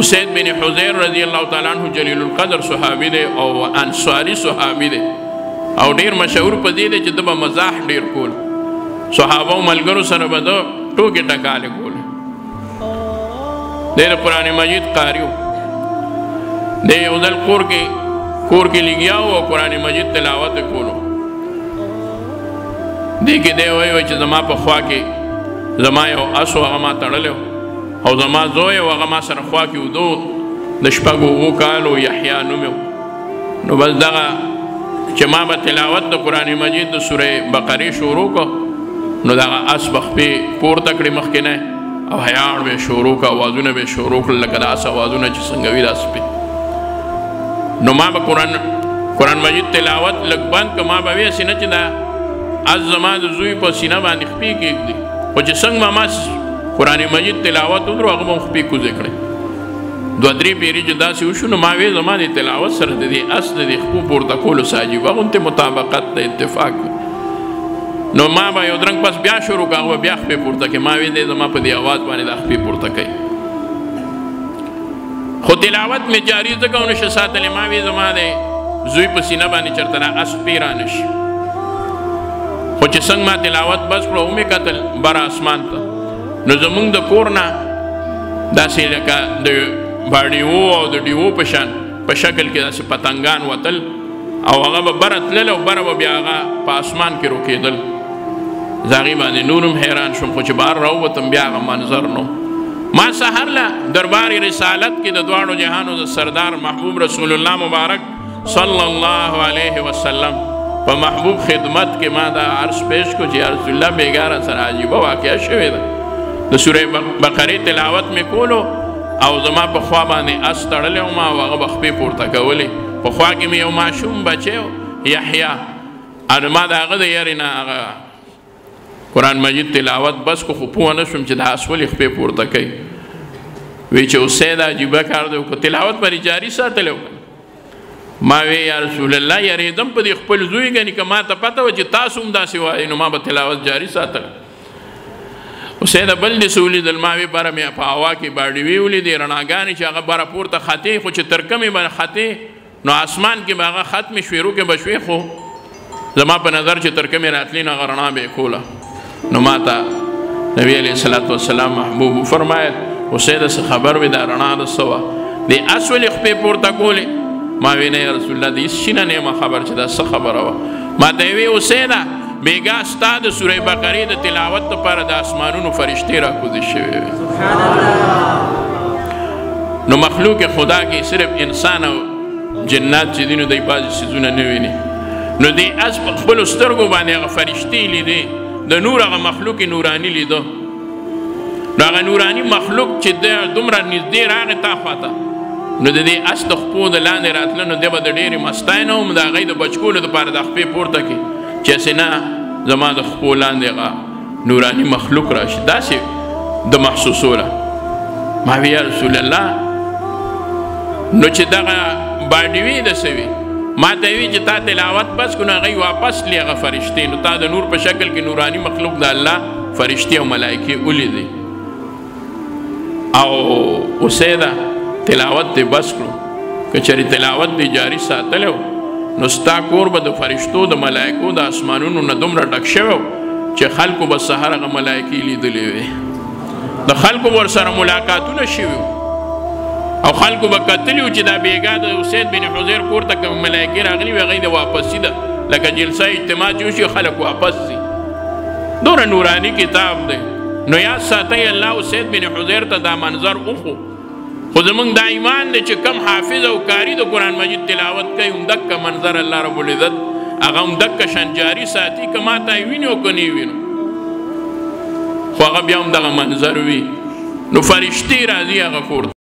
اسید بن حضیر رضی اللہ تعالیٰ عنہ جلیل القدر صحابی دے او انصاری صحابی دے او ډیر مشهور په دې دی چې د به مزاح ډیر کول صحابه او ملګرو سره به د ټوکې ټکالې کولې دی د قرآن مجید قاري و دی یو ځل کور کې لګیا و او قرآن مجید تلاوت یې کولو دې کې دی وایي چې زما په خوا کې زما یو اس و هغه ما تړلی او زما زوی و هغه ما سره خوا کې ودو د شپږو اوو کالو یحیا نوم نو بس دغه چې ما به تلاوت د قرآن مجید د سورې بقرې شروع کو نو دغه اس به خپې پورته کړې مخکې نه او حیاړ به شروع کو اوازونه به شروع کړل لکه داسې اوازونه چې څنګه وي داسې پې نو ما به قرآن مجید تلاوت لږ بند که ما به ویسې نه چې دا اس زما د زوی په سینه باندې خپې کېږدي خو چې څنګه ما قرآن مجید تلاوت ودرو هغه به خپې کوزې کړې دوه درې پیرې چې داسې وشو نو ما وی زما د تلاوت سره د دې اس د دې خپو پورته کولو سره عجیبه غوندې مطابقت د اتفاق نو ما به یو درنګ پس بیا شروع کړه هغه بیا خپې پورته کړې ما وی دی زما په دې اواز باندې دا خپې پورته کوي خو تلاوت مې جاري ځکه ونشي ساتلی ما وی زما د زوی په سینه باندې چېرته دا اس پې رانشي خو چې څنګه ما تلاوت بس کړو ومې کتل بره اسمان ته نو زمونږ د کور نه داسې لکه د باډیو او د ډیو په شکل کې داسې پتنګان وتل او هغه به بره تلل او بره به بیا هغه په اسمان کې روکېدل زه هغې باندې نور هم حیران شوم خو چې بهر راووتم بیا هغه منظر نو ما سحر له دربار رسالت کې د دواړو جهانو د سردار محبوب رسول الله مبارک صلی الله علیه وسلم په محبوب خدمت کې ما دا عرض پیش کو چې یا رسول الله بیګاره سره عجیبه واقعه شوې ده د سورې بقرې تلاوت مې کولو او زما په خوا باندې اس تړلی وم او هغه به خپې پورته کولې په خوا کې مې یو ماشوم بچی و یحیا او ما د هغه د یارې نه هغه قرآن مجید تلاوت بس کو خو پوه نه شوم چې دا اس ولې خپې پورته کوي وی چې اوسې دا عجیبه کار دی که تلاوت پرې جاري ساتلی ما وی یا رسول الله یارېدم په دې خپل زوی ګنې که ما ته پته وه چې تاسو هم داسې وایئ نو ما به تلاوت جاري ساتل اوسې د بل دې څه ولیدل ما وی بره مې په هوا کې باډیوې ولیدې رڼاګانې چې هغه بره پورته ختې خو چې تر کمې به ختې نو اسمان کې به هغه ختمې شوې روکې به شوې خو زما په نظر چې تر کمې راتلې نه هغه رڼا به یې کوله نو ما ته نبي علیه الصلاة والسلام محبوب وفرمایل اوسې د څه خبر وي دا رڼا د څه وه دې اس ولې خپې پورته کولې ما وی نه یا رسول الله د هېڅ شي نه یم خبر چې دا څه خبره وه ما ته یې وی اوسې ده بیگا ستا د سورې بقرې د تلاوت لپاره د اسمانونو فرشتې راکوزې شوې وې نو مخلوق خدا کې صرف انسان او جنات چې دي نو دی بعضې څیزونه نه ویني نو دی اس په خپلو سترګو باندې هغه فرشتې لیدې د نور هغه مخلوق نوراني لیده نو هغه نوراني مخلوق چې دومره نږدې راغی تا خواته نو د دې اس د خپو د لاندې راتله نو دی به د ډېرې مستی نه هم د هغې د بچکولو دپاره د خپې پورته کړي چې هسې نه زما د خپو لاندې هغه نوراني مخلوق راشي داسې د محسوسوله ما وی یا رسول الله نو چې دغه باډیوي د څه وي ما ته وی چې تا تلاوت بس کړو نو هغوی واپس لي هغه فرشتې نو تا د نور په شکل کې نوراني مخلوق د الله فرشتې او ملایکې ولیدې او اوسې ده تلاوت دې بس کړو که چېرې تلاوت دې جاري ساتلی و نو ستا کور به د فرشتو د ملایکو د اسمانونو نه دومره ډک شوی چې خلکو به سهار هغه ملایکې لیدلې وې د خلکو ورسره ملاقاتونه شوي او خلکو به کتلي چې دا بیګا د اسید بن حضیر کور ته کوم ملایکې راغلي وي هغوی د واپسي ده لکه جلسه اجتماع چې وشي خلک واپس ځي دومره نوراني کتاب دی نو یاد ساتئ الله اسید بن حضیر ته دا منظر وښو خو زمونږ دا ایمان دی چې کم حافظ او کاری د قرآن مجید تلاوت کوي همدکه منظر الله رب العزت هغه همدکه شان جاري ساتي که ما ته یې ویني او که نه یې وینو خو هغه بیا هم دغه منظر وي نو فرشتې راځي هغه کور